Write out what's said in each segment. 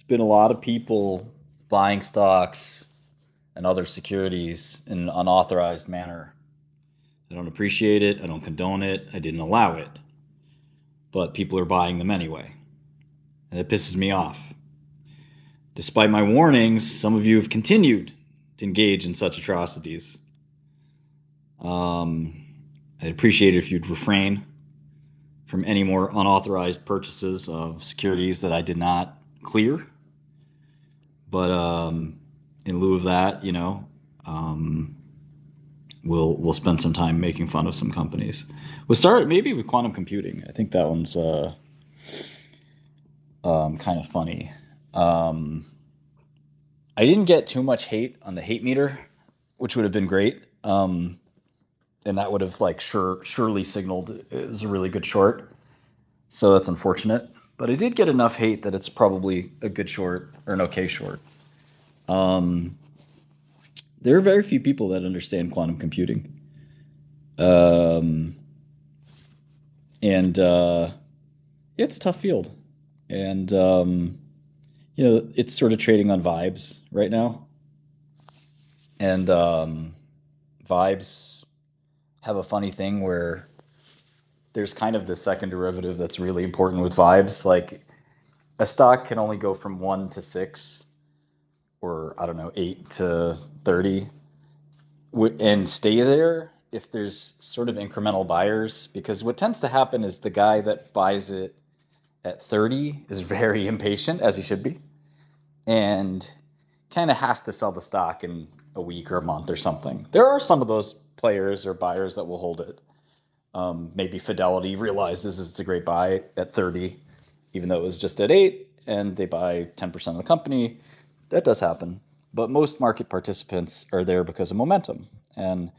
been a lot of people buying stocks and other securities in an unauthorized manner. I don't appreciate it. I don't condone it. I didn't allow it. But people are buying them anyway. And it pisses me off. Despite my warnings, some of you have continued to engage in such atrocities. I'd appreciate it if you'd refrain from any more unauthorized purchases of securities that I did not clear. But in lieu of that, we'll spend some time making fun of some companies. We'll start maybe with quantum computing. I think that one's kind of funny. I didn't get too much hate on the hate meter, which would have been great. And that would have surely signaled it was a really good short. So that's unfortunate. But I did get enough hate that it's probably a good short or an okay short. There are very few people that understand quantum computing. And it's a tough field. And, it's sort of trading on vibes right now. And vibes have a funny thing where there's kind of the second derivative that's really important with vibes. Like a stock can only go from 1 to 6 or I don't know, 8 to 30 and stay there if there's sort of incremental buyers, because what tends to happen is the guy that buys it at 30 is very impatient, as he should be, and kind of has to sell the stock in a week or a month or something. There are some of those players or buyers that will hold it. Maybe Fidelity realizes it's a great buy at 30, even though it was just at 8, and they buy 10% of the company. That does happen. But most market participants are there because of momentum, and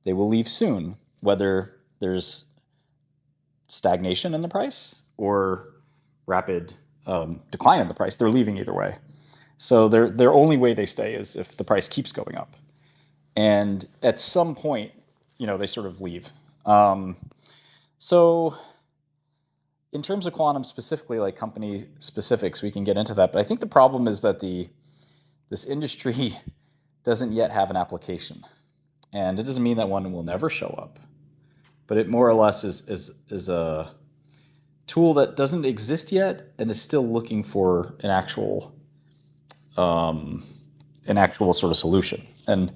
they will leave soon, whether there's stagnation in the price or rapid decline in the price. They're leaving either way. So their only way they stay is if the price keeps going up. And at some point, they sort of leave. So in terms of quantum specifically, like company specifics, we can get into that. But I think the problem is that this industry doesn't yet have an application. And it doesn't mean that one will never show up. But it more or less is a tool that doesn't exist yet and is still looking for an actual sort of solution. And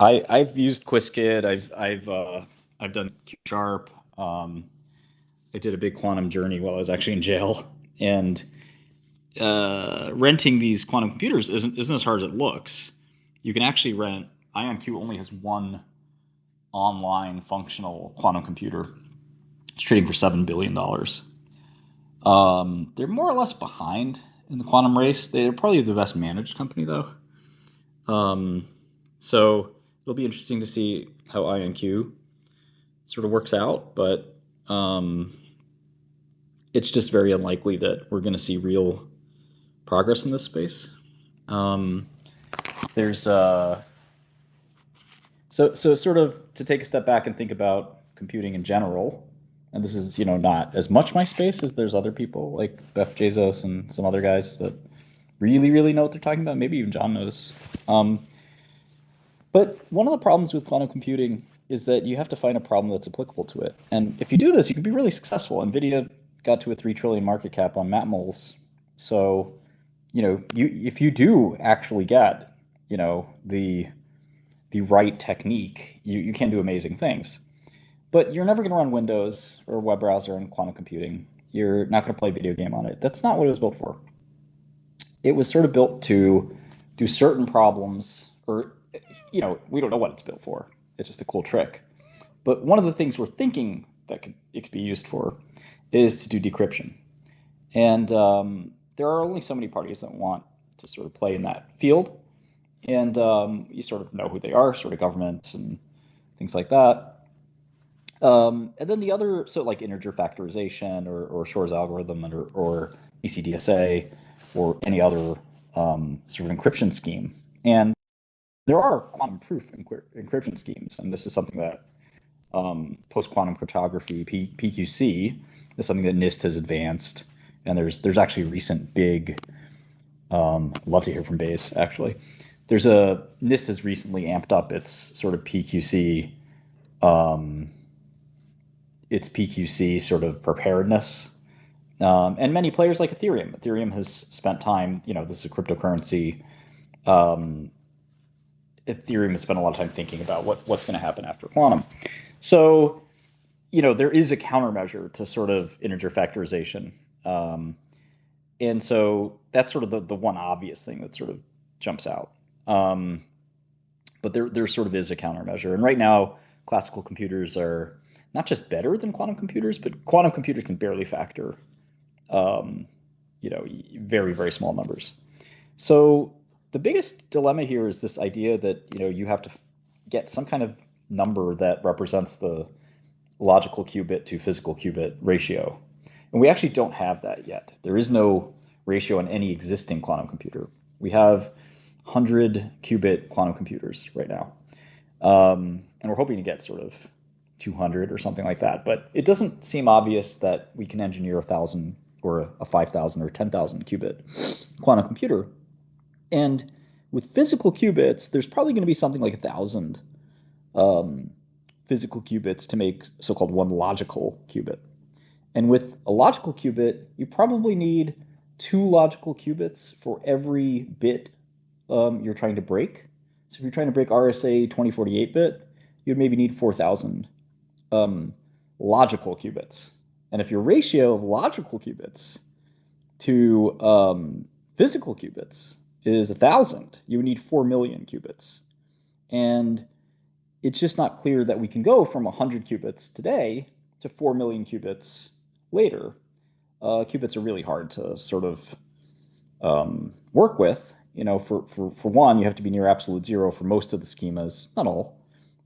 I've used Qiskit. I've done Q-Sharp. I did a big quantum journey while I was actually in jail, and renting these quantum computers isn't as hard as it looks. You can actually rent. IonQ only has one online functional quantum computer. It's trading for $7 billion. They're more or less behind in the quantum race. They're probably the best managed company, though. So it'll be interesting to see how IonQ sort of works out, but it's just very unlikely that we're going to see real progress in this space. There's so sort of to take a step back and think about computing in general, and this is not as much my space as there's other people like Jeff Bezos and some other guys that really know what they're talking about. Maybe even John knows. But one of the problems with quantum computing is that you have to find a problem that's applicable to it. And if you do this, you can be really successful. NVIDIA got to a 3 trillion market cap on matmols. So, if you do actually get, the right technique, you can do amazing things. But you're never going to run Windows or a web browser in quantum computing. You're not going to play a video game on it. That's not what it was built for. It was sort of built to do certain problems, or, we don't know what it's built for. It's just a cool trick. But one of the things we're thinking that it could be used for is to do decryption. And there are only so many parties that want to sort of play in that field. And you sort of know who they are, sort of governments and things like that. And then the other, so like integer factorization or Shor's algorithm or ECDSA or any other sort of encryption scheme. And there are quantum proof encryption schemes, and this is something that post-quantum cryptography, PQC, is something that NIST has advanced, and there's actually recent big Love to hear from Baze, actually. There's a NIST has recently amped up sort of PQC, um, its PQC sort of preparedness. And many players like Ethereum. Ethereum has spent time, this is a cryptocurrency. Um, Ethereum has spent a lot of time thinking about what's going to happen after quantum. So, there is a countermeasure to sort of integer factorization. Um, and so that's sort of the one obvious thing that sort of jumps out. Um, but there sort of is a countermeasure. And right now, classical computers are not just better than quantum computers, but quantum computers can barely factor, um, very, very small numbers. So the biggest dilemma here is this idea that, you have to get some kind of number that represents the logical qubit to physical qubit ratio. And we actually don't have that yet. There is no ratio in any existing quantum computer. We have 100 qubit quantum computers right now. And we're hoping to get sort of 200 or something like that. But it doesn't seem obvious that we can engineer 1,000 or a 5,000 or 10,000 qubit quantum computer. And with physical qubits, there's probably going to be something like 1,000 physical qubits to make so-called one logical qubit. And with a logical qubit, you probably need 2 logical qubits for every bit you're trying to break. So if you're trying to break RSA 2048 bit, you'd maybe need 4,000 logical qubits. And if your ratio of logical qubits to physical qubits is 1,000, you would need 4 million qubits. And it's just not clear that we can go from 100 qubits today to 4 million qubits later. Qubits are really hard to sort of work with. For one, you have to be near absolute zero for most of the schemas, not all,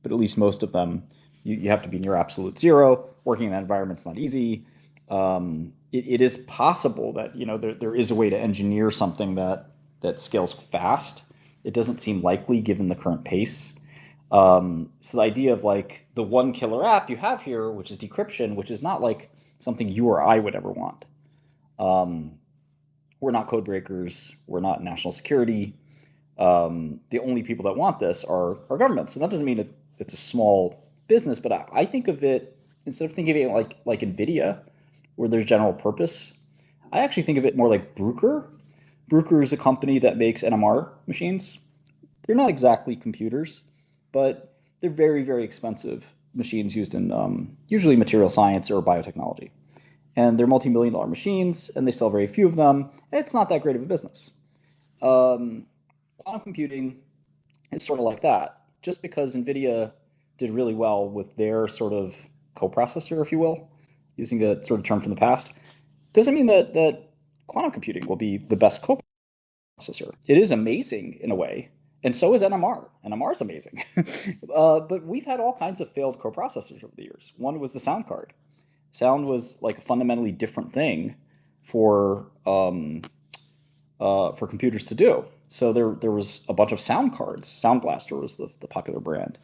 but at least most of them. You have to be near absolute zero. Working in that environment's not easy. It is possible that there is a way to engineer something that scales fast. It doesn't seem likely given the current pace. So the idea of like the one killer app you have here, which is decryption, which is not like something you or I would ever want. We're not code breakers. We're not national security. The only people that want this are governments. And that doesn't mean it's a small business, but I think of it, instead of thinking of it like NVIDIA, where there's general purpose, I actually think of it more like Bruker. Bruker is a company that makes NMR machines. They're not exactly computers, but they're very, very expensive machines used in usually material science or biotechnology. And they're multi-million-dollar machines, and they sell very few of them. And it's not that great of a business. Quantum computing is sort of like that. Just because NVIDIA did really well with their sort of coprocessor, if you will, using a sort of term from the past, doesn't mean that quantum computing will be the best coprocessor. It is amazing in a way, and so is NMR. NMR is amazing. But we've had all kinds of failed coprocessors over the years. One was the sound card. Sound was like a fundamentally different thing for computers to do. So there was a bunch of sound cards. Sound Blaster was the popular brand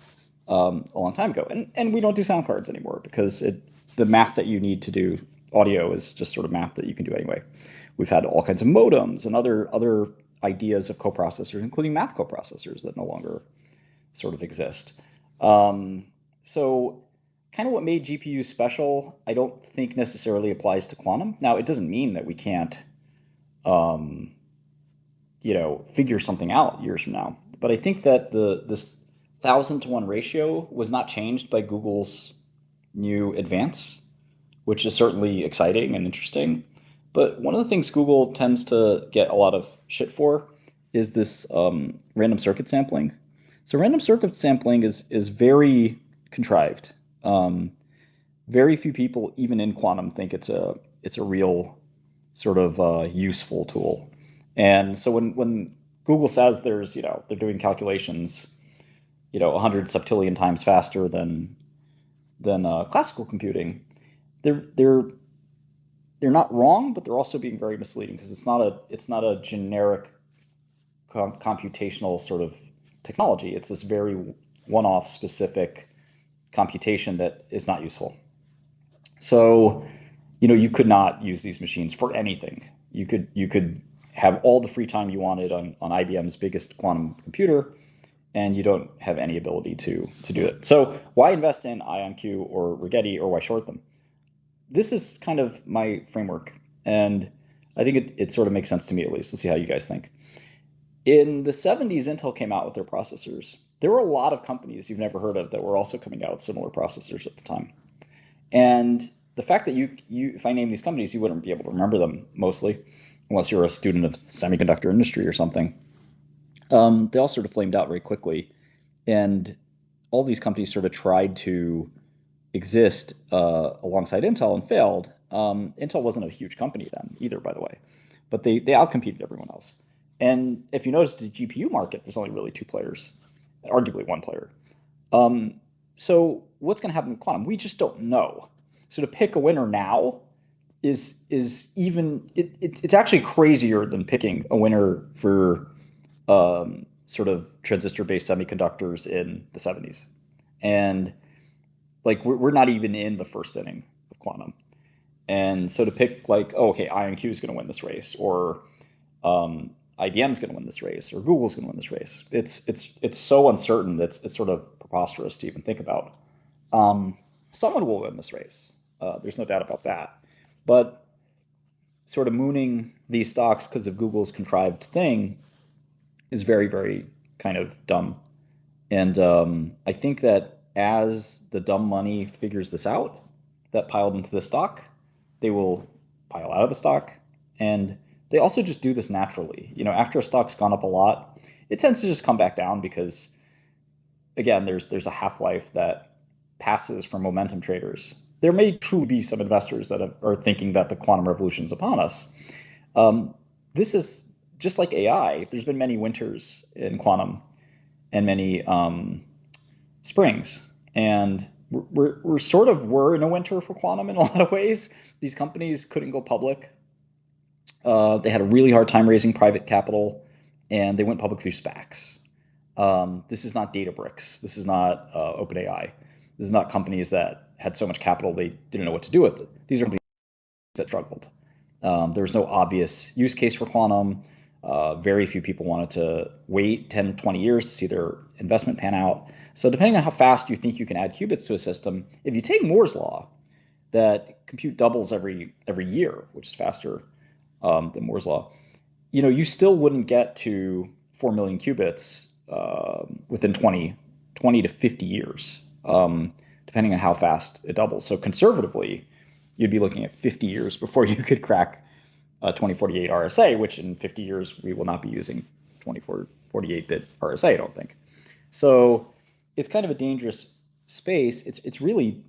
a long time ago, and we don't do sound cards anymore because the math that you need to do audio is just sort of math that you can do anyway. We've had all kinds of modems and other ideas of coprocessors, including math coprocessors, that no longer sort of exist. So kind of what made GPUs special, I don't think necessarily applies to quantum. Now, it doesn't mean that we can't, figure something out years from now. But I think that this 1,000-to-1 ratio was not changed by Google's new advance, which is certainly exciting and interesting. But one of the things Google tends to get a lot of shit for is this random circuit sampling. So random circuit sampling is very contrived. Very few people, even in quantum, think it's a real sort of useful tool. And so when Google says they're doing calculations, 100 septillion times faster than classical computing, they're not wrong, but they're also being very misleading because it's not a generic computational sort of technology. It's this very one-off specific computation that is not useful. So, you could not use these machines for anything. You could have all the free time you wanted on IBM's biggest quantum computer, and you don't have any ability to do it. So why invest in IonQ or Rigetti, or why short them? This is kind of my framework, and I think it sort of makes sense to me, at least. Let's see how you guys think. In the 70s, Intel came out with their processors. There were a lot of companies you've never heard of that were also coming out with similar processors at the time. And the fact that if I name these companies, you wouldn't be able to remember them mostly, unless you're a student of the semiconductor industry or something. They all sort of flamed out very quickly, and all these companies sort of tried to exist alongside Intel and failed. Intel wasn't a huge company then either, by the way, but they outcompeted everyone else. And if you notice the GPU market, there's only really two players, arguably one player. So what's going to happen with quantum? We just don't know. So to pick a winner now is even it's actually crazier than picking a winner for sort of transistor-based semiconductors in the 70s. And like we're not even in the first inning of quantum. And so to pick like, oh, okay, IonQ is going to win this race, or IBM's going to win this race, or Google's going to win this race. It's so uncertain that it's sort of preposterous to even think about. Someone will win this race. There's no doubt about that. But sort of mooning these stocks because of Google's contrived thing is very, very kind of dumb. And I think that as the dumb money figures this out, that piled into the stock, they will pile out of the stock. And they also just do this naturally. You know, after a stock's gone up a lot, it tends to just come back down because, again, there's a half-life that passes for momentum traders. There may truly be some investors that are thinking that the quantum revolution is upon us. This is just like AI. There's been many winters in quantum and many springs, and we're sort of in a winter for quantum in a lot of ways. These companies couldn't go public. They had a really hard time raising private capital, and they went public through SPACs. This is not Databricks. This is not OpenAI. This is not companies that had so much capital they didn't know what to do with it. These are companies that struggled. There was no obvious use case for quantum. Very few people wanted to wait 10, 20 years to see their investment pan out. So depending on how fast you think you can add qubits to a system, if you take Moore's law, that compute doubles every year, which is faster than Moore's law, you still wouldn't get to 4 million qubits within 20 to 50 years, depending on how fast it doubles. So conservatively, you'd be looking at 50 years before you could crack 2048 RSA, which in 50 years we will not be using 48-bit RSA, I don't think. So it's kind of a dangerous space. It's really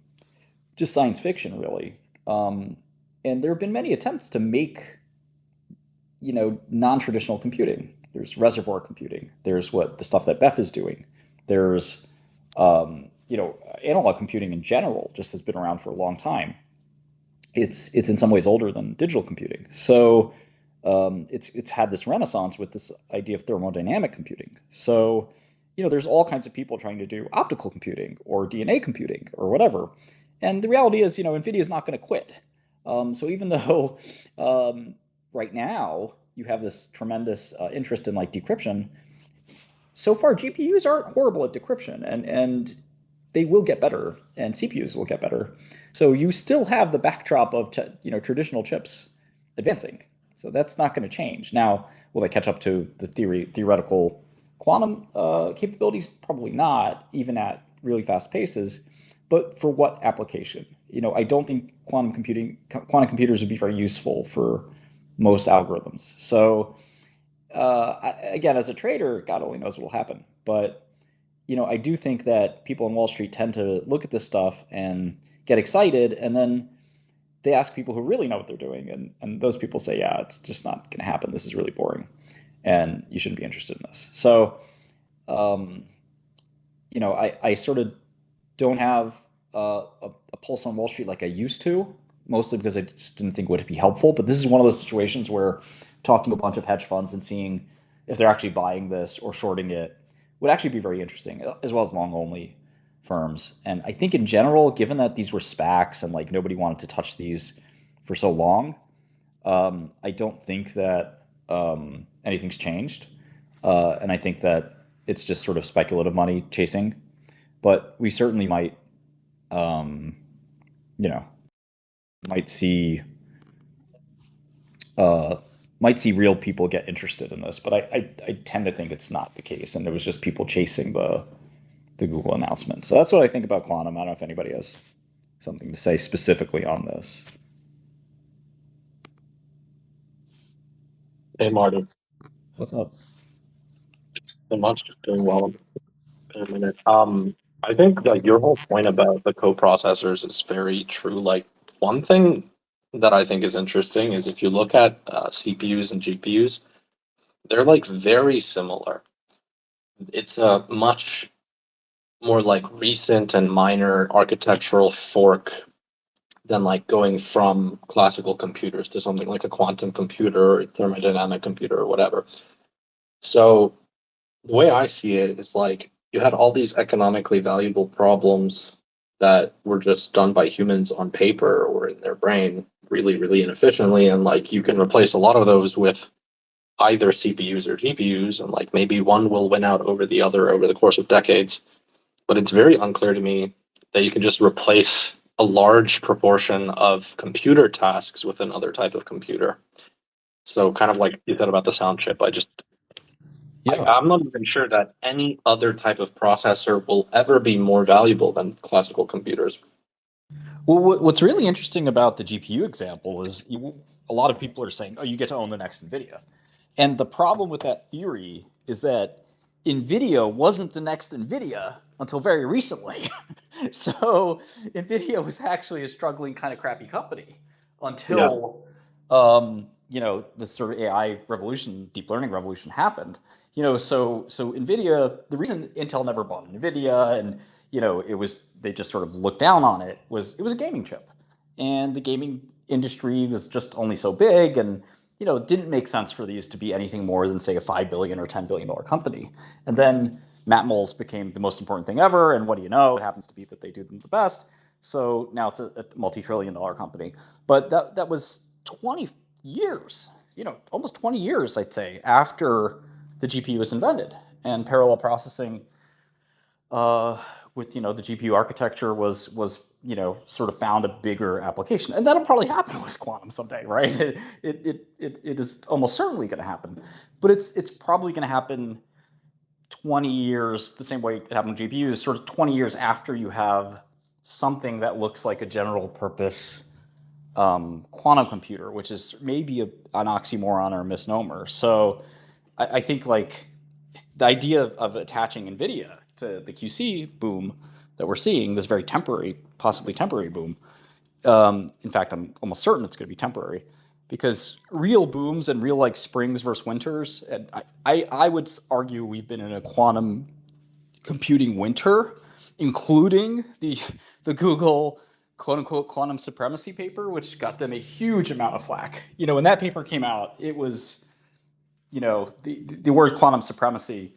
just science fiction, really. And there have been many attempts to make non-traditional computing. There's reservoir computing. There's the stuff that Beth is doing. There's analog computing in general just has been around for a long time. It's in some ways older than digital computing. So it's had this renaissance with this idea of thermodynamic computing. So there's all kinds of people trying to do optical computing or DNA computing or whatever. And the reality is, NVIDIA is not going to quit. So even though right now you have this tremendous interest in like decryption, so far GPUs aren't horrible at decryption, and they will get better, and CPUs will get better. So you still have the backdrop of traditional chips advancing. So that's not going to change. Now, will they catch up to the theoretical quantum capabilities? Probably not, even at really fast paces. But for what application? I don't think quantum computers would be very useful for most algorithms. So again, as a trader, God only knows what will happen. But I do think that people on Wall Street tend to look at this stuff and get excited, and then they ask people who really know what they're doing, and those people say, yeah, it's just not going to happen. This is really boring, and you shouldn't be interested in this. So, I sort of don't have a pulse on Wall Street like I used to, mostly because I just didn't think it would be helpful. But this is one of those situations where talking to a bunch of hedge funds and seeing if they're actually buying this or shorting it would actually be very interesting, as well as long-only firms. And I think in general, given that these were SPACs and like nobody wanted to touch these for so long, I don't think that anything's changed. And I think that it's just sort of speculative money chasing. But we certainly um, you know, might see uh, might see real people get interested in this. But I tend to think it's not the case, and it was just people chasing the Google announcement. So that's what I think about quantum. I don't know if anybody has something to say specifically on this. Hey Marty, What's up? so much doing well in a minute. I think like your whole point about the co-processors is very true. Like one thing that I think is interesting is if you look at CPUs and GPUs, they're like very similar. It's a much more like recent and minor architectural fork than like going from classical computers to something like a quantum computer or thermodynamic computer or whatever. So the way I see it is like you had all these economically valuable problems that were just done by humans on paper or in their brain really, really inefficiently. And like you can replace a lot of those with either CPUs or GPUs, and like maybe one will win out over the other over the course of decades. But it's very unclear to me that you can just replace a large proportion of computer tasks with another type of computer. So kind of like you said about the sound chip, Yeah. I'm not even sure that any other type of processor will ever be more valuable than classical computers. Well, what's really interesting about the GPU example is a lot of people are saying, "Oh, you get to own the next NVIDIA," and the problem with that theory is that NVIDIA wasn't the next NVIDIA until very recently. So NVIDIA was actually a struggling kind of crappy company Yeah, until this sort of AI revolution, deep learning revolution happened. So NVIDIA, the reason Intel never bought NVIDIA and it was they just sort of looked down on it was a gaming chip, and the gaming industry was just only so big, and it didn't make sense for these to be anything more than say a $5 billion or $10 billion company. And then Matmols became the most important thing ever, and what do you know? It happens to be that they do them the best. So now it's a multi-trillion-dollar company. But that was 20 years, almost 20 years, I'd say, after the GPU was invented, and parallel processing uh, with the GPU architecture was sort of found a bigger application, and that'll probably happen with quantum someday, right? It is almost certainly going to happen, but it's probably going to happen 20 years the same way it happened with GPUs, sort of 20 years after you have something that looks like a general purpose quantum computer, which is maybe an oxymoron or a misnomer. So I think like the idea of attaching NVIDIA to the QC boom that we're seeing, this very temporary, possibly temporary boom. In fact, I'm almost certain it's going to be temporary because real booms and real like springs versus winters, and I would argue we've been in a quantum computing winter, including the Google quote unquote quantum supremacy paper, which got them a huge amount of flack. When that paper came out, it was the word quantum supremacy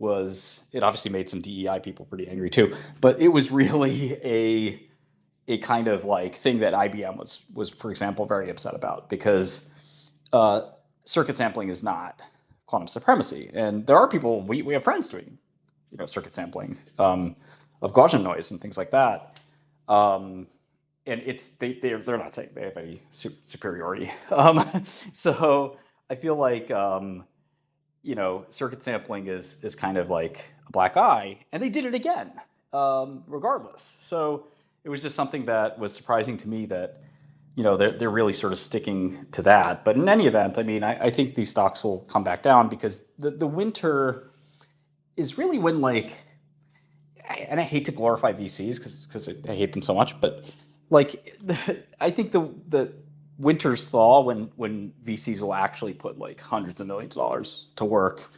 it obviously made some DEI people pretty angry too, but it was really a kind of like thing that IBM was for example very upset about because uh, circuit sampling is not quantum supremacy, and there are people we have friends doing circuit sampling of Gaussian noise and things like that. Um, and they're not saying they have any superiority. So I feel like circuit sampling is kind of like a black eye, and they did it again, regardless. So it was just something that was surprising to me that they're really sort of sticking to that. But in any event, I mean, I think these stocks will come back down because the winter is really when like, and I hate to glorify VCs because I hate them so much, but like I think the winter's thaw when VCs will actually put like hundreds of millions of dollars to work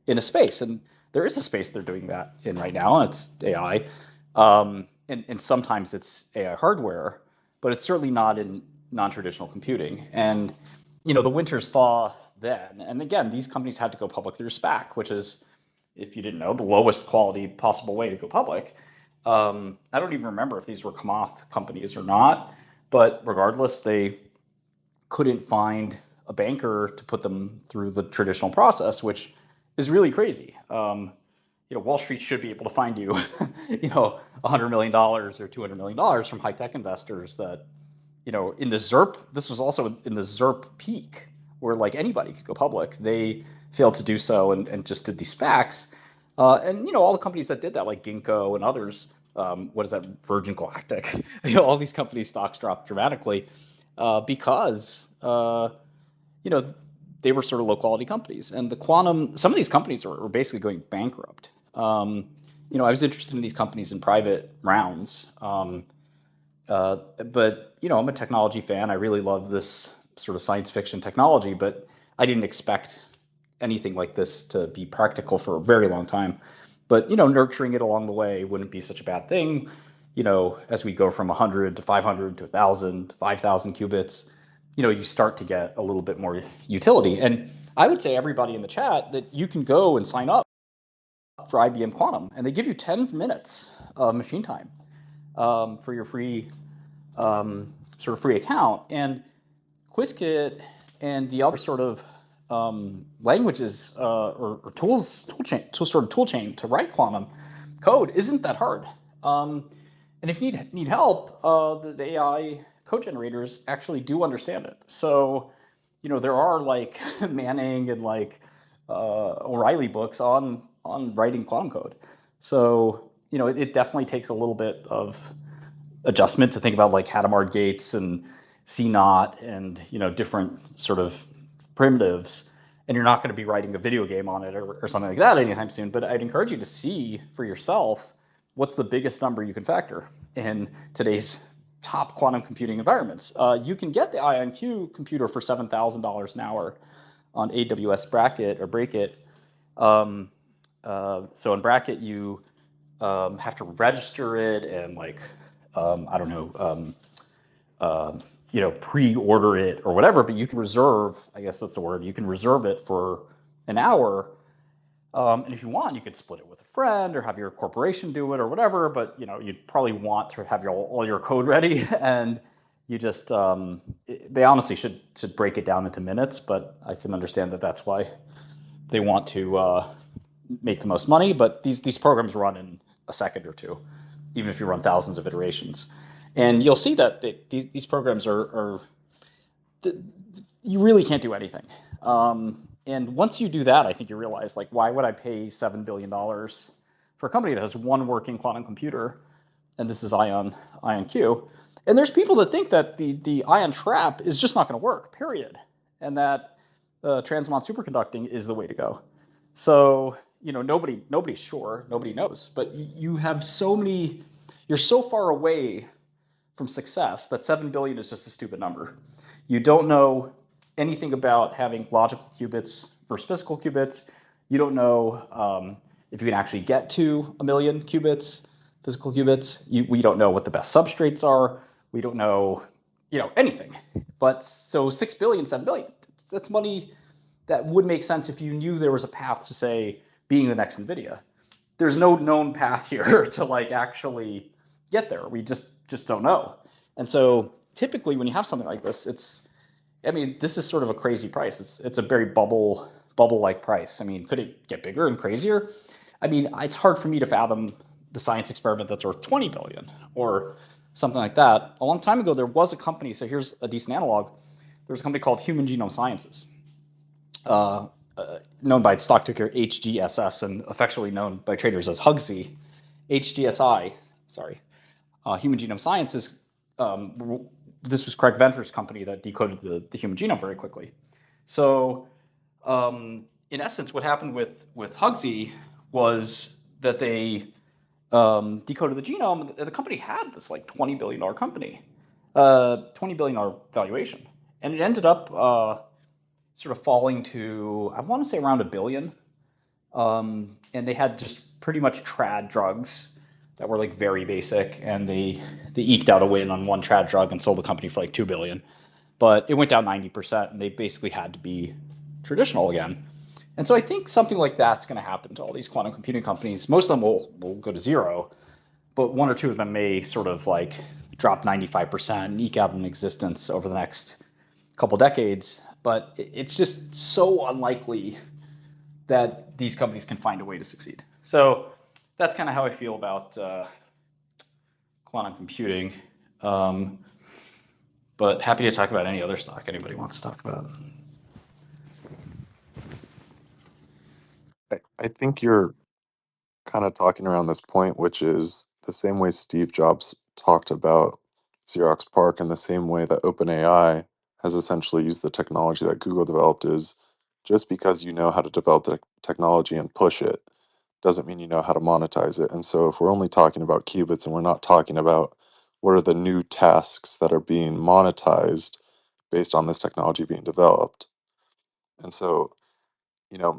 in a space, and there is a space they're doing that in right now, and it's AI, and sometimes it's AI hardware, but it's certainly not in non-traditional computing. And the winters thaw then, and again, these companies had to go public through SPAC, which is, if you didn't know, the lowest quality possible way to go public. I don't even remember if these were Kamoth companies or not, but regardless, they couldn't find a banker to put them through the traditional process, which is really crazy. Wall Street should be able to find you, $100 million or $200 million from high tech investors that, in the ZERP, this was also in the ZERP peak where like anybody could go public. They failed to do so and just did these SPACs. All the companies that did that, like Ginkgo and others, what is that, Virgin Galactic, all these companies' stocks dropped dramatically because, they were sort of low quality companies. And some of these companies were basically going bankrupt. I was interested in these companies in private rounds. But I'm a technology fan. I really love this sort of science fiction technology, but I didn't expect anything like this to be practical for a very long time. But nurturing it along the way wouldn't be such a bad thing. As we go from 100 to 500 to 1,000 to 5,000 qubits, you start to get a little bit more utility. And I would say everybody in the chat that you can go and sign up for IBM Quantum, and they give you 10 minutes of machine time for your free sort of free account. And Qiskit and the other sort of languages or tools, tool chain to write quantum code isn't that hard. And if you need help, the AI code generators actually do understand it. So, there are like Manning and like O'Reilly books on writing quantum code. So, it definitely takes a little bit of adjustment to think about like Hadamard gates and C naught and different sort of primitives, and you're not going to be writing a video game on it or something like that anytime soon. But I'd encourage you to see for yourself what's the biggest number you can factor in today's top quantum computing environments. You can get the IonQ computer for $7,000 an hour on AWS Bracket or Breakit. So in Bracket, you have to register it and like I don't know, pre-order it or whatever, but you can reserve, I guess that's the word, you can reserve it for an hour. And if you want, you could split it with a friend or have your corporation do it or whatever, but you'd probably want to have all your code ready. And you just, they honestly should break it down into minutes, but I can understand that that's why they want to make the most money. But these programs run in a second or two, even if you run thousands of iterations. And you'll see that these programs are you really can't do anything. And once you do that, I think you realize, like, why would I pay $7 billion for a company that has one working quantum computer? And this is IonQ. And there's people that think that the ion trap is just not going to work, period. And that transmon superconducting is the way to go. So, nobody's sure, nobody knows. But you have you're so far away from success that 7 billion is just a stupid number. You don't know anything about having logical qubits versus physical qubits. You don't know if you can actually get to 1 million qubits, physical qubits. We don't know what the best substrates are. We don't know, anything. But so 6 billion, 7 billion, that's money that would make sense if you knew there was a path to, say, being the next NVIDIA. There's no known path here to like actually get there. We just don't know. And so typically when you have something like this, this is sort of a crazy price. It's a very bubble-like price. Could it get bigger and crazier? It's hard for me to fathom the science experiment that's worth 20 billion or something like that. A long time ago, there was a company. So here's a decent analog. There's a company called Human Genome Sciences, known by its stock ticker HGSS and affectionately known by traders as Hugsy, HGSI, sorry. Human Genome Sciences, this was Craig Venter's company that decoded the human genome very quickly. So in essence, what happened with Hugsy was that they decoded the genome. The company had this like $20 billion company, $20 billion valuation. And it ended up sort of falling to, I want to say around $1 billion. And they had just pretty much trad drugs that were like very basic, and they eked out a win on one trad drug and sold the company for like $2 billion. But it went down 90%, and they basically had to be traditional again. And so I think something like that's going to happen to all these quantum computing companies. Most of them will go to zero, but one or two of them may sort of like drop 95% and eke out an existence over the next couple decades. but it's just so unlikely that these companies can find a way to succeed. So that's kind of how I feel about quantum computing. Um, but happy to talk about any other stock anybody wants to talk about. I think you're kind of talking around this point, which is the same way Steve Jobs talked about Xerox PARC, and the same way that OpenAI has essentially used the technology that Google developed, is just because you know how to develop the technology and push it doesn't mean you know how to monetize it. And so if we're only talking about qubits and we're not talking about what are the new tasks that are being monetized based on this technology being developed. And so,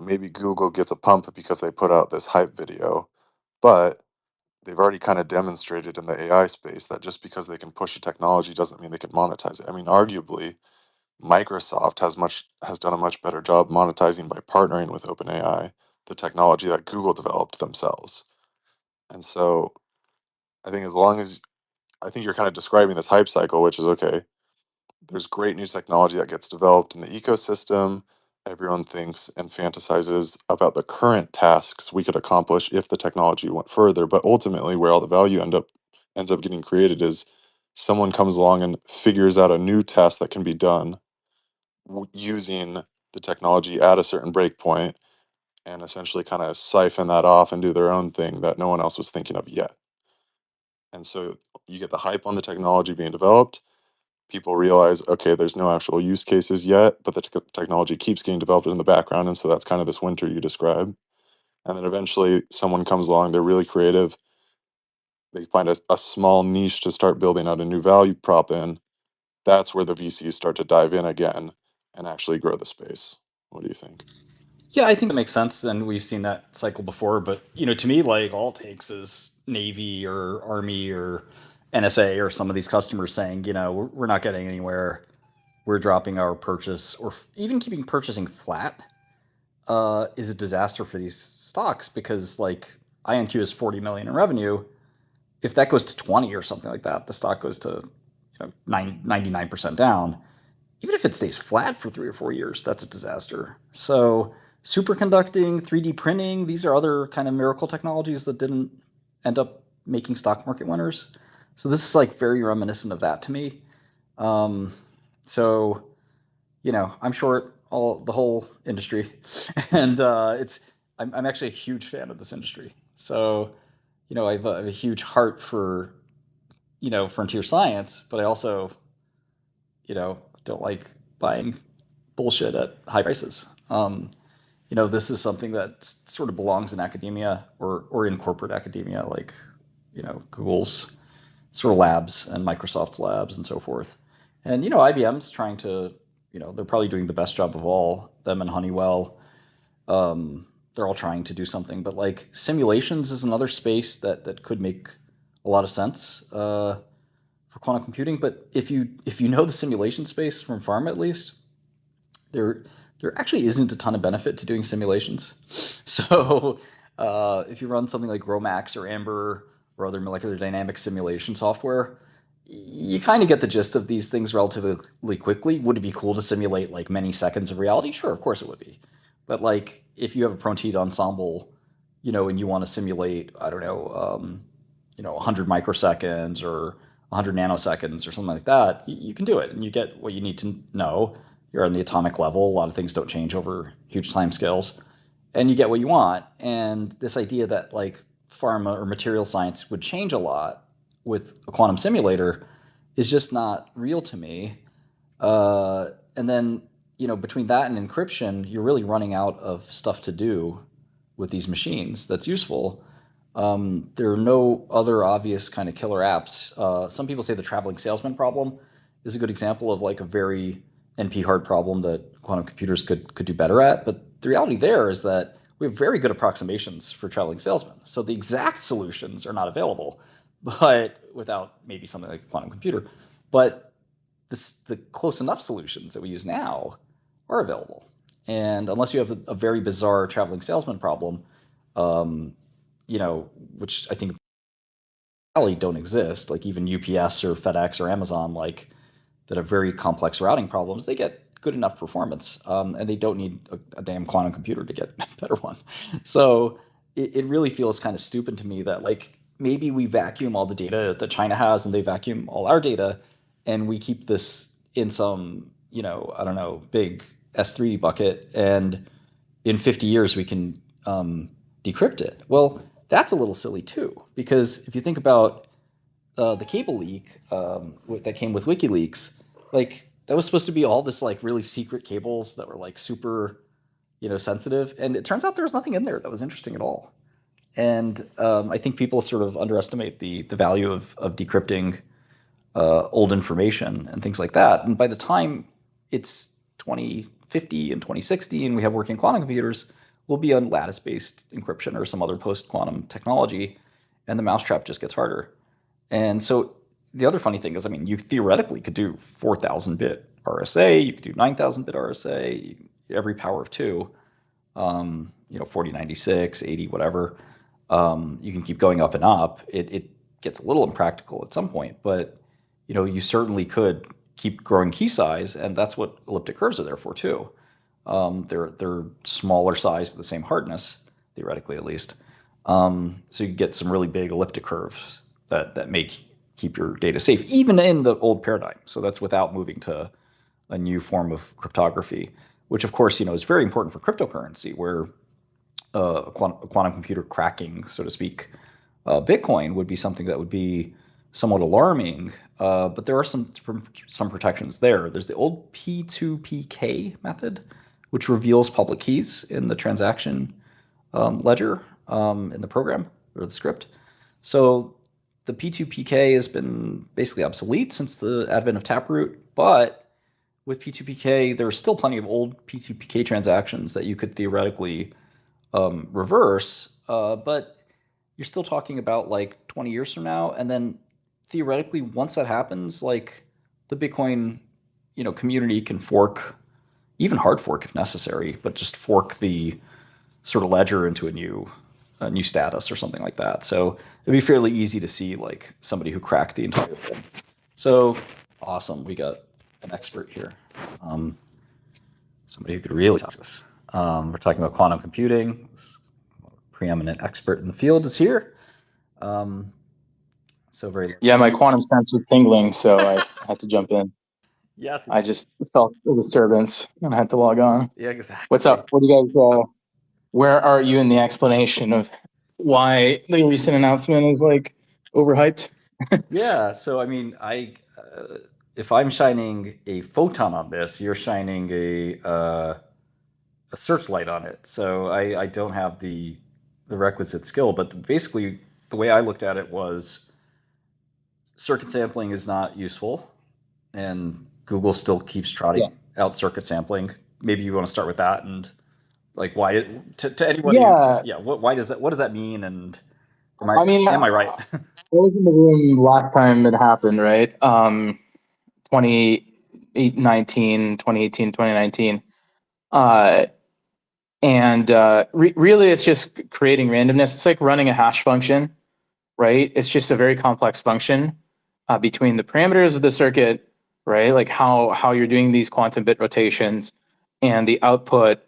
maybe Google gets a pump because they put out this hype video, but they've already kind of demonstrated in the AI space that just because they can push a technology doesn't mean they can monetize it. I mean, arguably, Microsoft has done a much better job monetizing by partnering with OpenAI, the technology that Google developed themselves. And so, I think you're kind of describing this hype cycle, which is okay. There's great new technology that gets developed in the ecosystem. Everyone thinks and fantasizes about the current tasks we could accomplish if the technology went further. But ultimately, where all the value ends up getting created is someone comes along and figures out a new task that can be done using the technology at a certain breakpoint, and essentially kind of siphon that off and do their own thing that no one else was thinking of yet. And so you get the hype on the technology being developed. People realize, okay, there's no actual use cases yet, but the technology keeps getting developed in the background. And so that's kind of this winter you describe. And then eventually someone comes along, they're really creative. They find a small niche to start building out a new value prop in. That's where the VCs start to dive in again and actually grow the space. What do you think? Yeah, I think that makes sense, and we've seen that cycle before. But to me, like all it takes is Navy or Army or NSA or some of these customers saying, we're not getting anywhere. We're dropping our purchase, or even keeping purchasing flat is a disaster for these stocks because like INQ is 40 million in revenue. If that goes to 20 or something like that, the stock goes to 99% down. Even if it stays flat for 3 or 4 years, that's a disaster. So superconducting, 3D printing, these are other kind of miracle technologies that didn't end up making stock market winners. So this is like very reminiscent of that to me. Um, so I'm short the whole industry, and I'm actually a huge fan of this industry. So I have a huge heart for frontier science, but I also don't like buying bullshit at high prices. This is something that sort of belongs in academia or in corporate academia, like Google's sort of labs and Microsoft's labs and so forth. And IBM's trying to, they're probably doing the best job of all them and Honeywell. They're all trying to do something, but like simulations is another space that could make a lot of sense for quantum computing. But if you know the simulation space from pharma at least, there there actually isn't a ton of benefit to doing simulations. So if you run something like Romax or Amber or other molecular dynamics simulation software, you kind of get the gist of these things relatively quickly. Would it be cool to simulate like many seconds of reality? Sure, of course it would be. But like if you have a protein ensemble, and you want to simulate, I don't know, 100 microseconds or 100 nanoseconds or something like that, you can do it, and you get what you need to know. You're on the atomic level. A lot of things don't change over huge time scales, and you get what you want. And this idea that like pharma or material science would change a lot with a quantum simulator is just not real to me. And then, between that and encryption, you're really running out of stuff to do with these machines that's useful. There are no other obvious kind of killer apps. Some people say the traveling salesman problem is a good example of like a very NP hard problem that quantum computers could do better at. But the reality there is that we have very good approximations for traveling salesmen. So the exact solutions are not available, but without maybe something like a quantum computer. But the close enough solutions that we use now are available. And unless you have a very bizarre traveling salesman problem, um, which I think probably don't exist, like even UPS or FedEx or Amazon, like that have very complex routing problems, they get good enough performance, and they don't need a damn quantum computer to get a better one. So it really feels kind of stupid to me that like maybe we vacuum all the data that China has and they vacuum all our data, and we keep this in some, I don't know, big S3 bucket, and in 50 years we can decrypt it. Well, that's a little silly too, because if you think about the cable leak that came with WikiLeaks, like that was supposed to be all this like really secret cables that were like super, sensitive, and it turns out there was nothing in there that was interesting at all. And I think people sort of underestimate the value of decrypting old information and things like that. And by the time it's 2050 and 2060 and we have working quantum computers, we'll be on lattice-based encryption or some other post-quantum technology, and the mousetrap just gets harder. And so the other funny thing is, I mean, you theoretically could do 4,000-bit RSA, you could do 9,000-bit RSA, every power of 2, 4096, 80, whatever. You can keep going up and up. It gets a little impractical at some point, but you certainly could keep growing key size, and that's what elliptic curves are there for too. They're smaller size to the same hardness, theoretically at least. So you get some really big elliptic curves that make keep your data safe, even in the old paradigm. So that's without moving to a new form of cryptography, which of course is very important for cryptocurrency, where a quantum computer cracking, so to speak, Bitcoin would be something that would be somewhat alarming. But there are some protections there. There's the old P2PK method, which reveals public keys in the transaction ledger in the program or the script. So the P2PK has been basically obsolete since the advent of Taproot, but with P2PK, there's still plenty of old P2PK transactions that you could theoretically reverse, but you're still talking about like 20 years from now, and then theoretically, once that happens, like the Bitcoin, community can fork, even hard fork if necessary, but just fork the sort of ledger into a new status or something like that. So it'd be fairly easy to see like somebody who cracked the entire thing. So awesome, we got an expert here, somebody who could really talk this. We're talking about quantum computing. This preeminent expert in the field is here. So very Yeah, my quantum sense was tingling, so I had to jump in. yes. I just felt a disturbance and I had to log on. Yeah, exactly. What's up? What do you guys? Where are you in the explanation of why the recent announcement is like overhyped? Yeah. So I mean, if I'm shining a photon on this, you're shining a searchlight on it. So I don't have the requisite skill. But basically, the way I looked at it was circuit sampling is not useful, and Google still keeps trotting out circuit sampling. Maybe you want to start with that, and like why to anybody? Yeah. Why does that? What does that mean? And am I right? I was in the room last time it happened, right? 2018, 2019. Really, it's just creating randomness. It's like running a hash function, right? It's just a very complex function between the parameters of the circuit, right? Like how you're doing these quantum bit rotations and the output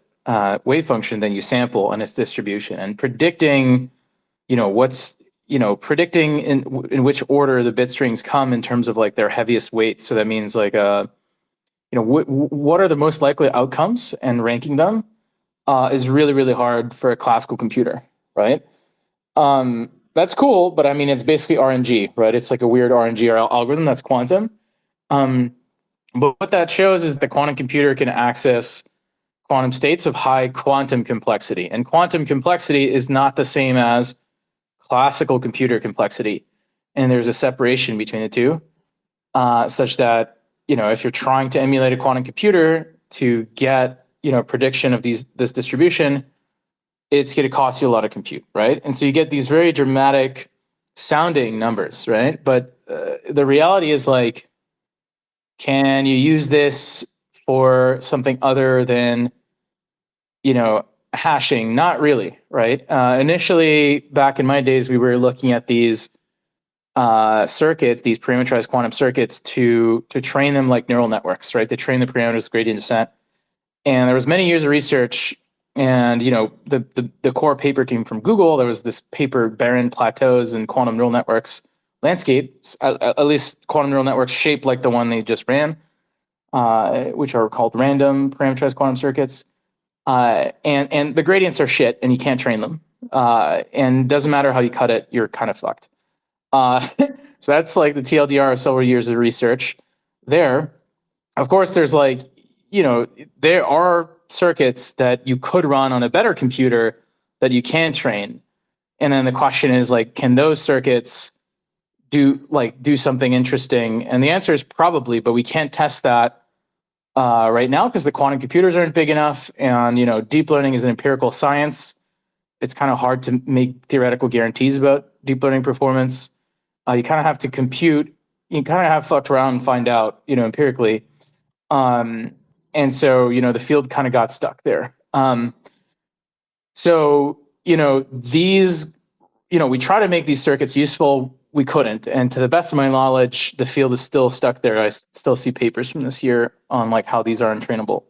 wave function that you sample and its distribution, and predicting, predicting in which order the bit strings come in terms of like their heaviest weight. So that means like, what are the most likely outcomes, and ranking them is really, really hard for a classical computer, right? That's cool, but I mean, it's basically RNG, right? It's like a weird RNG algorithm that's quantum. But what that shows is the quantum computer can access quantum states of high quantum complexity. And quantum complexity is not the same as classical computer complexity. And there's a separation between the two, such that, if you're trying to emulate a quantum computer to get, prediction of this distribution, it's going to cost you a lot of compute, right? And so you get these very dramatic sounding numbers, right? But the reality is like, can you use this for something other than, hashing? Not really, right? Initially, back in my days, we were looking at these circuits, these parameterized quantum circuits, to train them like neural networks, right? They train the parameters gradient descent. And there was many years of research, and the core paper came from Google. There was this paper, Barren Plateaus and Quantum Neural Networks Landscapes, at least quantum neural networks shaped like the one they just ran, which are called random parameterized quantum circuits. And the gradients are shit, and you can't train them. And doesn't matter how you cut it, you're kind of fucked. So that's like the TLDR of several years of research there. Of course, there's there are circuits that you could run on a better computer that you can train. And then the question is, can those circuits do something interesting? And the answer is probably, but we can't test that right now because the quantum computers aren't big enough. And, deep learning is an empirical science. It's kind of hard to make theoretical guarantees about deep learning performance. You kind of have to compute. You kind of have to fuck around and find out, empirically. And so, the field kind of got stuck there. We try to make these circuits useful. We couldn't. And to the best of my knowledge, the field is still stuck there. I still see papers from this year on how these are untrainable.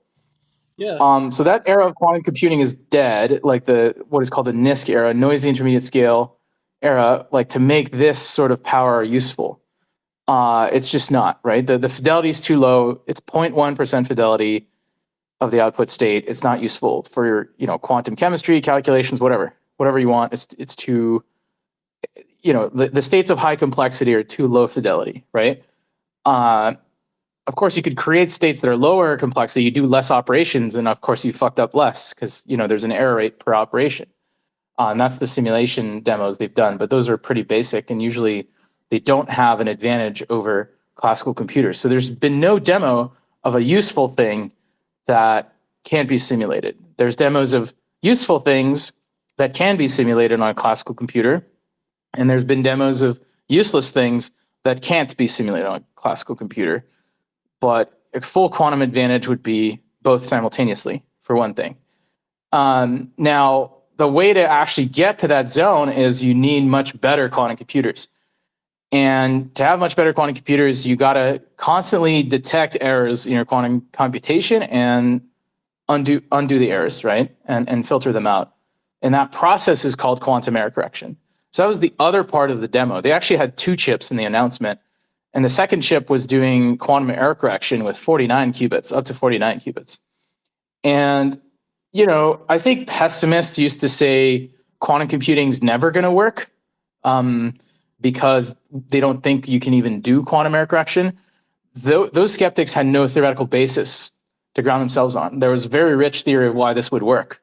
Yeah. So that era of quantum computing is dead, what is called the NISQ era, noisy intermediate scale era, to make this sort of power useful. It's just not, right? The fidelity is too low. It's 0.1% fidelity of the output state. It's not useful for your, quantum chemistry, calculations, whatever you want. It's too, the states of high complexity are too low fidelity, right? Of course, you could create states that are lower complexity. You do less operations, and of course, you fucked up less because there's an error rate per operation. And that's the simulation demos they've done. But those are pretty basic, and usually they don't have an advantage over classical computers. So there's been no demo of a useful thing that can't be simulated. There's demos of useful things that can be simulated on a classical computer, and there's been demos of useless things that can't be simulated on a classical computer. But a full quantum advantage would be both simultaneously, for one thing. Now, the way to actually get to that zone is you need much better quantum computers. And to have much better quantum computers, you got to constantly detect errors in your quantum computation and undo the errors, right? And filter them out. And that process is called quantum error correction. So that was the other part of the demo. They actually had 2 chips in the announcement. And the second chip was doing quantum error correction with 49 qubits, up to 49 qubits. And, I think pessimists used to say quantum computing is never going to work because they don't think you can even do quantum error correction. Those skeptics had no theoretical basis to ground themselves on. There was a very rich theory of why this would work.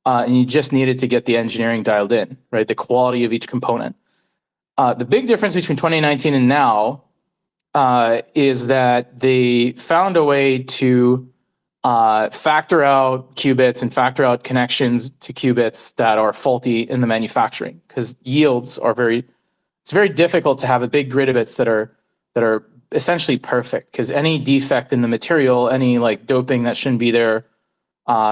And you just needed to get the engineering dialed in, right? The quality of each component. The big difference between 2019 and now is that they found a way to factor out qubits and factor out connections to qubits that are faulty in the manufacturing, because yields are it's very difficult to have a big grid of bits that are essentially perfect, because any defect in the material, any doping that shouldn't be there,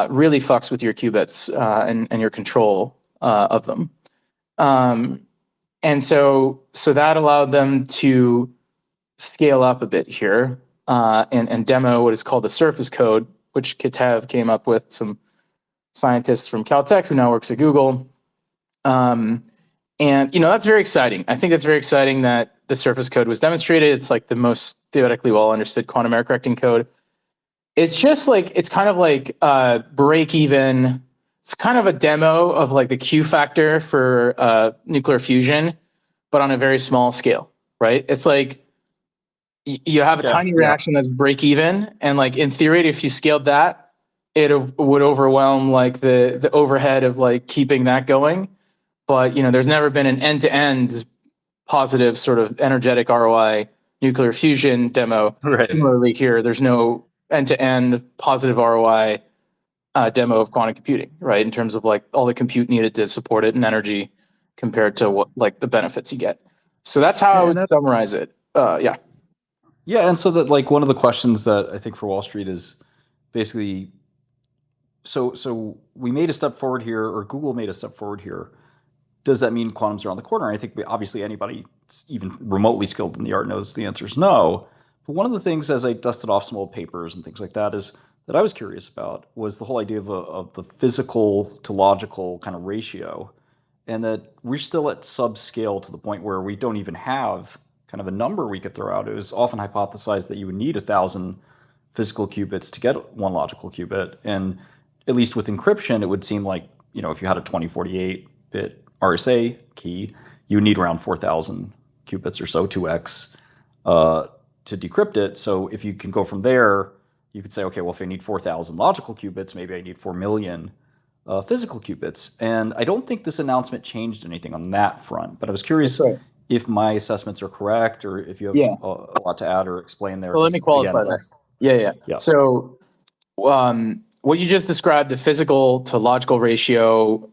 really fucks with your qubits and your control of them. And so that allowed them to scale up a bit here and demo what is called the surface code, which Kitaev came up with, some scientists from Caltech who now works at Google. And that's very exciting. I think that's very exciting that the surface code was demonstrated. It's the most theoretically well understood quantum error correcting code. It's just it's kind of break even. It's kind of a demo of the Q factor for nuclear fusion, but on a very small scale, right? It's you have a tiny reaction that's break even, and in theory, if you scaled that, it would overwhelm the overhead of keeping that going. But there's never been an end-to-end positive sort of energetic ROI nuclear fusion demo. Right. Similarly here, there's no end-to-end positive ROI demo of quantum computing, right? In terms of all the compute needed to support it and energy compared to what the benefits you get. So that's how I would summarize it. Yeah. Yeah, and so that one of the questions that I think for Wall Street is basically, so we made a step forward here, or Google made a step forward here. does that mean quantum's around the corner? I think obviously anybody even remotely skilled in the art knows the answer is no. But one of the things, as I dusted off some old papers and things like that, is that I was curious about was the whole idea of the physical to logical kind of ratio, and that we're still at subscale to the point where we don't even have kind of a number we could throw out. It was often hypothesized that you would need 1,000 physical qubits to get one logical qubit, and at least with encryption, it would seem like if you had a 2048-bit RSA key, you would need around 4,000 qubits or so, 2x, to decrypt it. So if you can go from there, you could say, okay, well, if I need 4,000 logical qubits, maybe I need 4 million physical qubits. And I don't think this announcement changed anything on that front, but I was curious if my assessments are correct or if you have a lot to add or explain there. Well, let me qualify that. Yeah. So what you just described, the physical to logical ratio,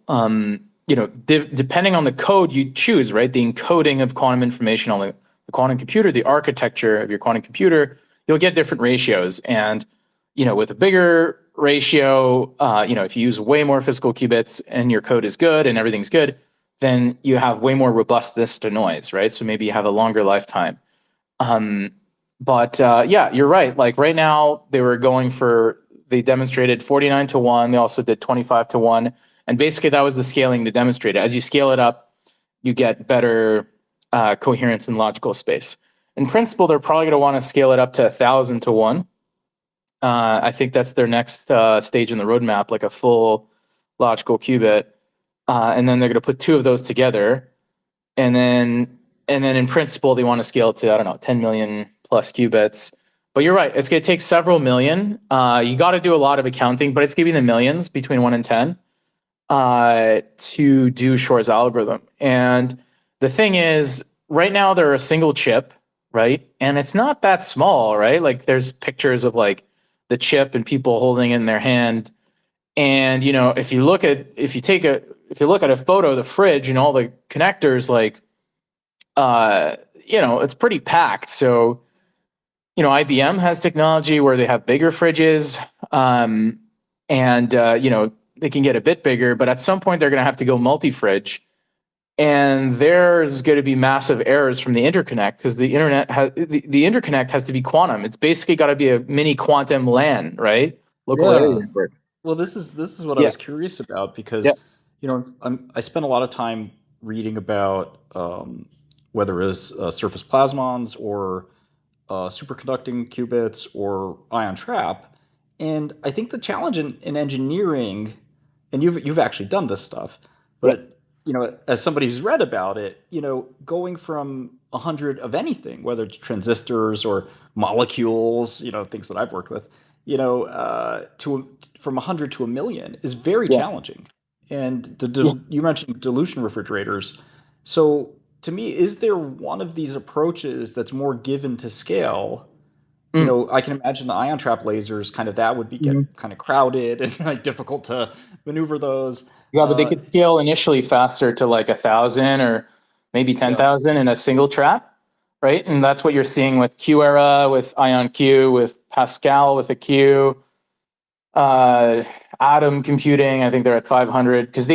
depending on the code you choose, right? The encoding of quantum information on the quantum computer, the architecture of your quantum computer, you'll get different ratios. And, with a bigger ratio, if you use way more physical qubits and your code is good and everything's good, then you have way more robustness to noise, right? So maybe you have a longer lifetime. But you're right. Like right now, they demonstrated 49 to 1. They also did 25 to 1. And basically that was the scaling they demonstrated. As you scale it up, you get better coherence in logical space. In principle, they're probably going to want to scale it up to 1,000 to 1. I think that's their next stage in the roadmap, like a full logical qubit. And then they're going to put 2 of those together. And then in principle, they want to scale it to, 10 million plus qubits. But you're right, it's going to take several million. You got to do a lot of accounting, but it's going to be in the millions, between 1 and 10, to do Shor's algorithm. And the thing is, right now they're a single chip, right? And it's not that small, right? Like there's pictures of like the chip and people holding it in their hand. And if you look at a photo of the fridge and all the connectors, like it's pretty packed. So IBM has technology where they have bigger fridges, and they can get a bit bigger, but at some point they're going to have to go multi-fridge, and there's going to be massive errors from the interconnect because the interconnect has to be quantum. It's basically got to be a mini quantum LAN, right? Local area network. Well, this is what I was curious about because I spent a lot of time reading about whether it is surface plasmons or superconducting qubits or ion trap, and I think the challenge in engineering, and you've actually done this stuff, but as somebody who's read about it, going from 100 of anything, whether it's transistors or molecules, things that I've worked with, from 100 to 1 million is very challenging. And you mentioned dilution refrigerators. So to me, is there one of these approaches that's more given to scale? I can imagine the ion trap lasers, that would get kind of crowded and difficult to maneuver those. Yeah, but they could scale initially faster to like 1,000 or maybe 10,000 in a single trap, right? And that's what you're seeing with QEra, with IonQ, with Pascal, with a Q, Atom computing. I think they're at 500 because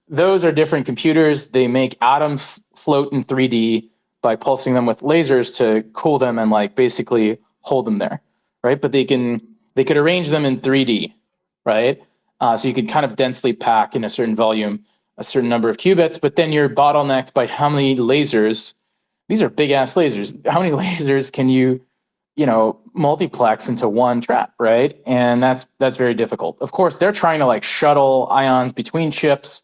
those are different computers. They make atoms float in 3D by pulsing them with lasers to cool them and basically hold them there, right? But they could arrange them in 3D, right? So you could kind of densely pack in a certain volume a certain number of qubits, but then you're bottlenecked by how many lasers. These are big ass lasers. How many lasers can you multiplex into one trap, right? And that's very difficult. Of course, they're trying to shuttle ions between chips,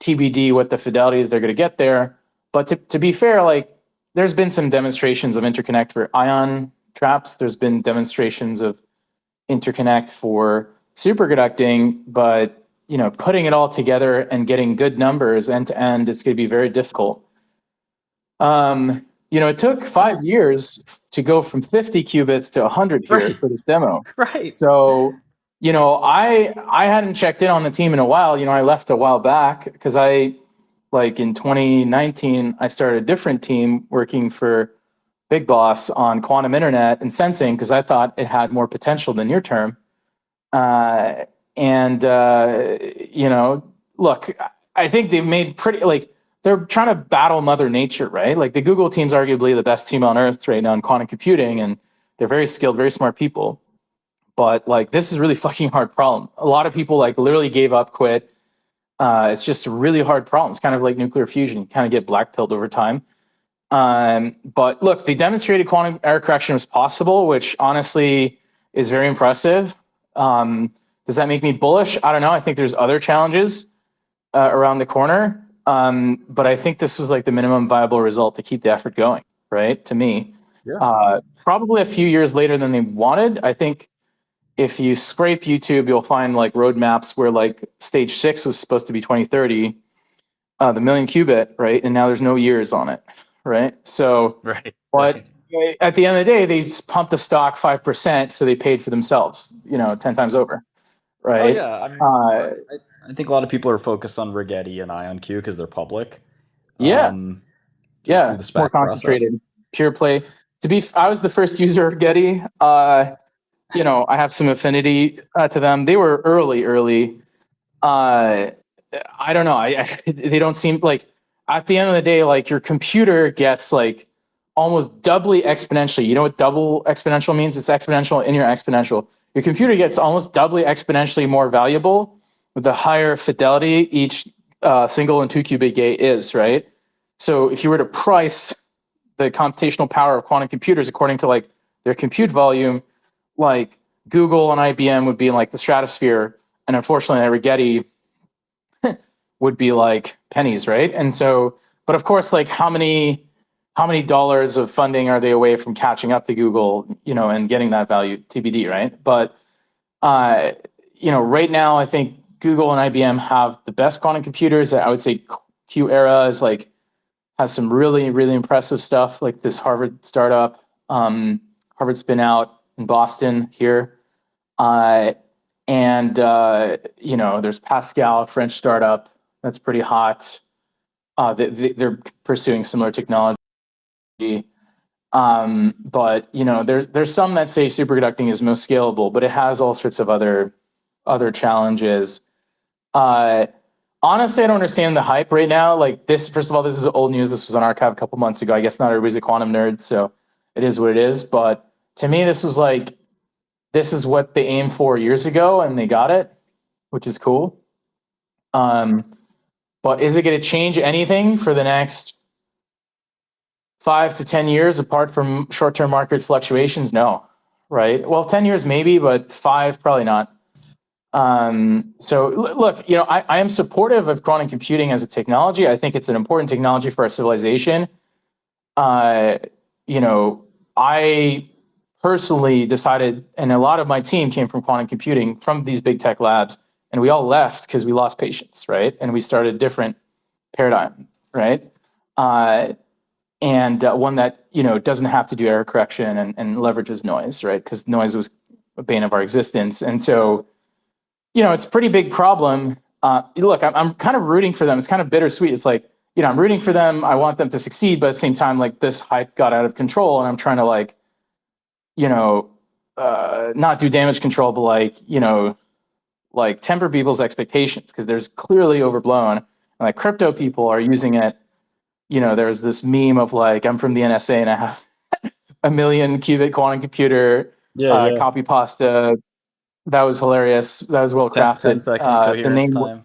TBD what the fidelities they're going to get there. But to be fair, there's been some demonstrations of interconnect for ion traps. There's been demonstrations of interconnect for superconducting, but putting it all together and getting good numbers end to end, it's going to be very difficult. It took 5 years to go from 50 qubits to 100 here for this demo. Right. So, I hadn't checked in on the team in a while. I left a while back because in 2019, I started a different team working for Big Boss on quantum internet and sensing because I thought it had more potential than near term. Look, I think they've made pretty like they're trying to battle Mother Nature, right? Like the Google team's arguably the best team on earth right now in quantum computing, and they're very skilled, very smart people. But like this is really fucking hard problem. A lot of people like literally gave up, quit. It's just a really hard problem. It's kind of like nuclear fusion. You kind of get blackpilled over time. But look, they demonstrated quantum error correction was possible, which honestly is very impressive. Does that make me bullish? I don't know. I think there's other challenges around the corner. But I think this was like the minimum viable result to keep the effort going, right? To me, probably a few years later than they wanted. I think if you scrape YouTube, you'll find like roadmaps where like stage 6 was supposed to be 2030, the million qubit, right? And now there's no years on it, right? So, but at the end of the day, they just pumped the stock 5%, so they paid for themselves, 10 times over, right? Oh yeah, I mean, I think a lot of people are focused on Rigetti and IonQ because they're public. Yeah, through the it's more SPAC process. concentrated, pure play. I was the first user of Getty. I have some affinity to them. They were early. I don't know. They don't seem like at the end of the day, like your computer gets like almost doubly exponentially. You know what double exponential means? It's exponential in your exponential. Your computer gets almost doubly exponentially more valuable with the higher fidelity each single and 2 qubit gate is, right? So if you were to price the computational power of quantum computers according to like their compute volume, like Google and IBM would be in like the stratosphere, and unfortunately Rigetti would be like pennies, right? And so, but of course, like how many dollars of funding are they away from catching up to Google, and getting that value TBD, right? But right now I think Google and IBM have the best quantum computers. I would say Q-era is like has some really, really impressive stuff, like this Harvard startup, Harvard spin out in Boston here. There's Pascal, a French startup that's pretty hot. They're pursuing similar technology. But there's some that say superconducting is most scalable, but it has all sorts of other challenges. Honestly, I don't understand the hype right now. Like this, first of all, this is old news. This was on Archive a couple months ago. I guess not everybody's a quantum nerd, so it is what it is. But to me, this is what they aimed for years ago, and they got it, which is cool. But is it going to change anything for the next 5 to 10 years, apart from short-term market fluctuations? No, right? Well, 10 years maybe, but 5 probably not. So look, I am supportive of quantum computing as a technology. I think it's an important technology for our civilization. I personally decided, and a lot of my team came from quantum computing from these big tech labs, and we all left because we lost patience, right? And we started a different paradigm, right? And one that doesn't have to do error correction and leverages noise, right? Because noise was a bane of our existence, and so it's a pretty big problem. Look, I'm kind of rooting for them. It's kind of bittersweet. It's like I'm rooting for them. I want them to succeed, but at the same time, like this hype got out of control, and I'm trying to not do damage control, but temper people's expectations because there's clearly overblown. And like crypto people are using it. There's this meme of like, I'm from the NSA and I have a million qubit quantum computer, copy pasta. That was hilarious. That was well crafted. 10-second coherence time.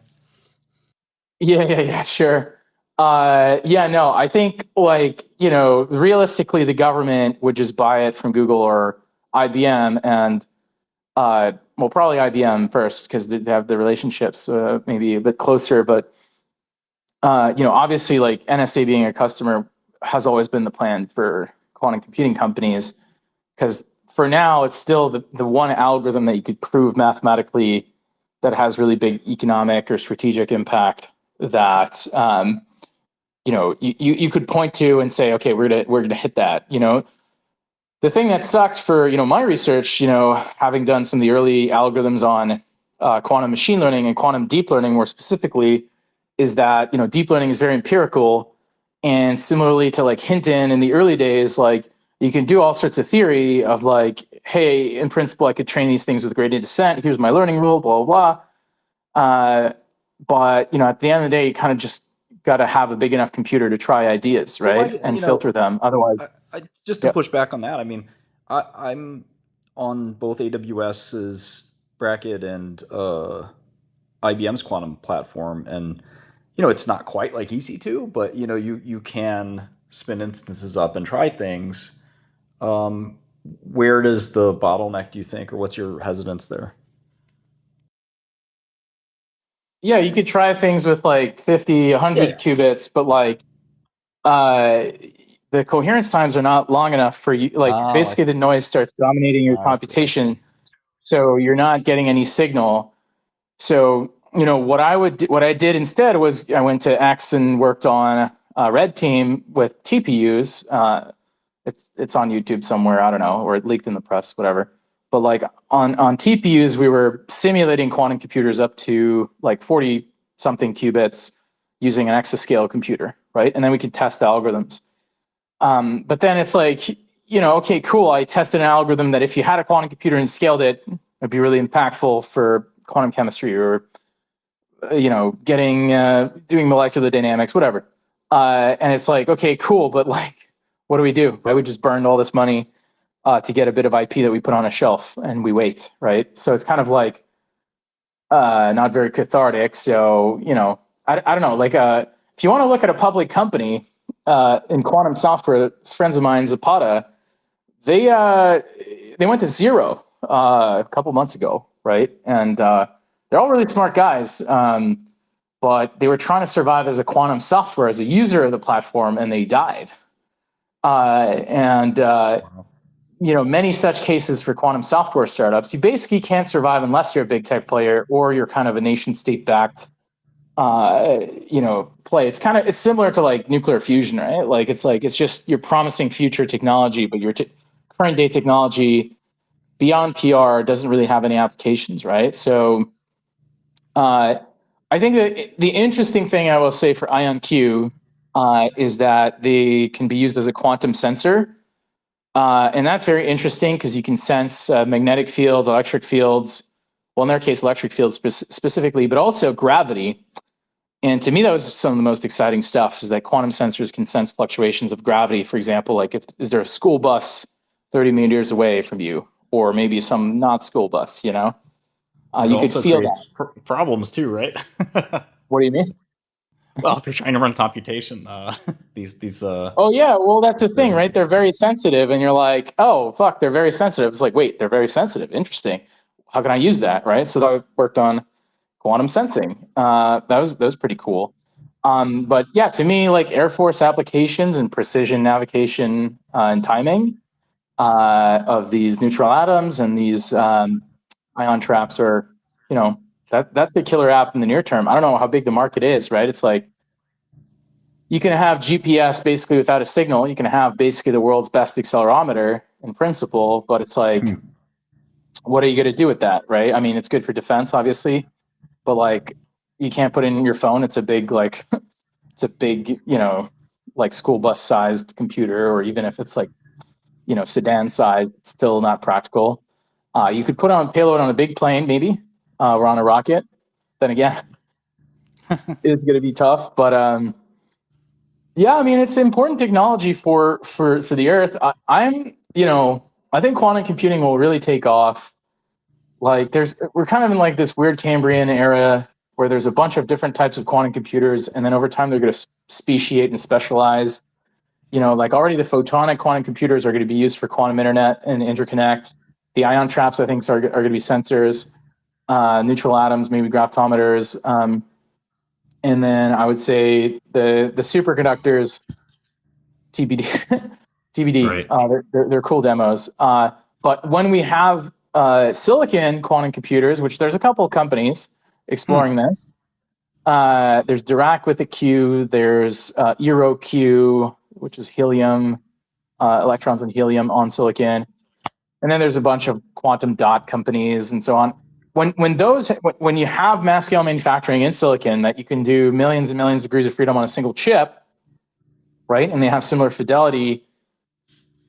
Yeah, sure. No, I think realistically, the government would just buy it from Google or IBM, and probably IBM first because they have the relationships maybe a bit closer. But obviously, like NSA being a customer has always been the plan for quantum computing companies, because for now it's still the one algorithm that you could prove mathematically that has really big economic or strategic impact that you could point to and say, okay, we're gonna hit that. The thing that sucked for my research, having done some of the early algorithms on quantum machine learning and quantum deep learning more specifically, is that deep learning is very empirical, and similarly to like Hinton in the early days, like you can do all sorts of theory of like, hey, in principle, I could train these things with gradient descent. Here's my learning rule, blah blah blah. But at the end of the day, you kind of just got to have a big enough computer to try ideas, right? And filter them. Otherwise, just to push back on that, I mean, I'm on both AWS's Bracket and IBM's quantum platform, and it's not quite like EC2, but you can spin instances up and try things. Where does the bottleneck, do you think, or what's your hesitance there? yeah, you could try things with like 50, 100 Yes. qubits, but like the coherence times are not long enough for you. Like basically the noise starts dominating your computation. So you're not getting any signal. So, what I did instead was I went to X and worked on a red team with TPUs. It's on YouTube somewhere, I don't know, or it leaked in the press, whatever. But like on TPUs, we were simulating quantum computers up to like 40 something qubits using an exascale computer, right? And then we could test the algorithms. But then it's like, okay, cool. I tested an algorithm that if you had a quantum computer and scaled it, it'd be really impactful for quantum chemistry or, doing molecular dynamics, whatever. And it's like, okay, cool. But like, what do we do? Right? We just burned all this money to get a bit of IP that we put on a shelf and we wait, right? So it's kind of like not very cathartic. So, I don't know, like if you want to look at a public company in quantum software, friends of mine, Zapata, they went to zero a couple months ago, right? And they're all really smart guys, but they were trying to survive as a quantum software, as a user of the platform, and they died. Many such cases for quantum software startups. You basically can't survive unless you're a big tech player or you're kind of a nation state backed play. It's similar to like nuclear fusion, right? Like it's just you're promising future technology, but your current day technology beyond PR doesn't really have any applications, right? So I think that the interesting thing I will say for IonQ is that they can be used as a quantum sensor. And that's very interesting because you can sense magnetic fields, electric fields, well, in their case, electric fields specifically, but also gravity. And to me, that was some of the most exciting stuff, is that quantum sensors can sense fluctuations of gravity. For example, like is there a school bus 30 meters away from you, or maybe some not school bus, you could feel that. Problems too, right? What do you mean? Well, if you're trying to run computation, these. Oh yeah, well that's the thing, right? They're very sensitive, and you're like, oh fuck, they're very sensitive. It's like, wait, they're very sensitive. Interesting. How can I use that, right? So I worked on quantum sensing. That was pretty cool. But yeah, to me, like Air Force applications and precision navigation and timing of these neutral atoms and these ion traps are, that's a killer app in the near term. I don't know how big the market is, right? It's like you can have GPS basically without a signal. You can have basically the world's best accelerometer in principle, but it's like, what are you going to do with that, right? I mean, it's good for defense, obviously, but like you can't put it in your phone. It's a big like like school bus sized computer, or even if it's like sedan sized, it's still not practical. You could put on payload on a big plane, maybe, or on a rocket. Then again, it's going to be tough. But yeah, I mean, it's important technology for the Earth. I think quantum computing will really take off. Like we're kind of in like this weird Cambrian era where there's a bunch of different types of quantum computers, and then over time they're going to speciate and specialize. Like already the photonic quantum computers are going to be used for quantum internet and interconnect. The ion traps, I think, are going to be sensors, neutral atoms, maybe graphometers. And then I would say the superconductors, TBD, TBD. Right. They're cool demos. But when we have silicon quantum computers, which there's a couple of companies exploring this. There's Dirac with a Q. There's EuroQ, which is helium, electrons and helium on silicon. And then there's a bunch of quantum dot companies and so on. When you have mass scale manufacturing in silicon that you can do millions and millions of degrees of freedom on a single chip, right? And they have similar fidelity,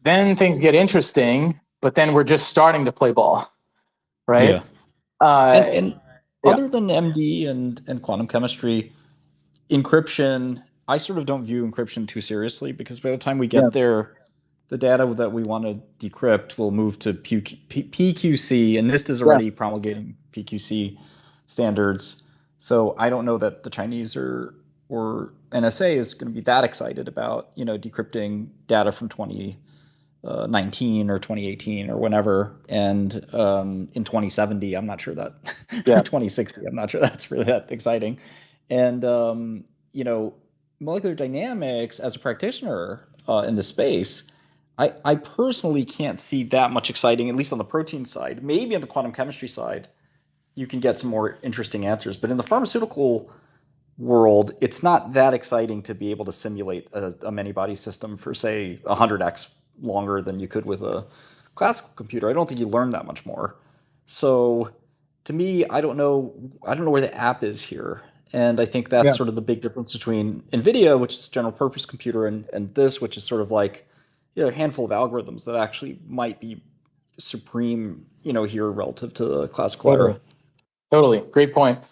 then things get interesting, but then we're just starting to play ball, right? Yeah. And Yeah. other than MD and quantum chemistry, encryption, I sort of don't view encryption too seriously because by the time we get there, the data that we want to decrypt will move to PQC, and NIST is already promulgating PQC standards. So I don't know that the Chinese or NSA is going to be that excited about decrypting data from 2019 or 2018 or whenever, and in 2070, I'm not sure that 2060, I'm not sure that's really that exciting. And molecular dynamics as a practitioner in the space, I personally can't see that much exciting, at least on the protein side. Maybe on the quantum chemistry side, you can get some more interesting answers. But in the pharmaceutical world, it's not that exciting to be able to simulate a many-body system for, say, 100x longer than you could with a classical computer. I don't think you learn that much more. So to me, I don't know where the app is here. And I think that's sort of the big difference between NVIDIA, which is a general purpose computer, and this, which is sort of like a handful of algorithms that actually might be supreme, here relative to the classical era. Totally. Great point.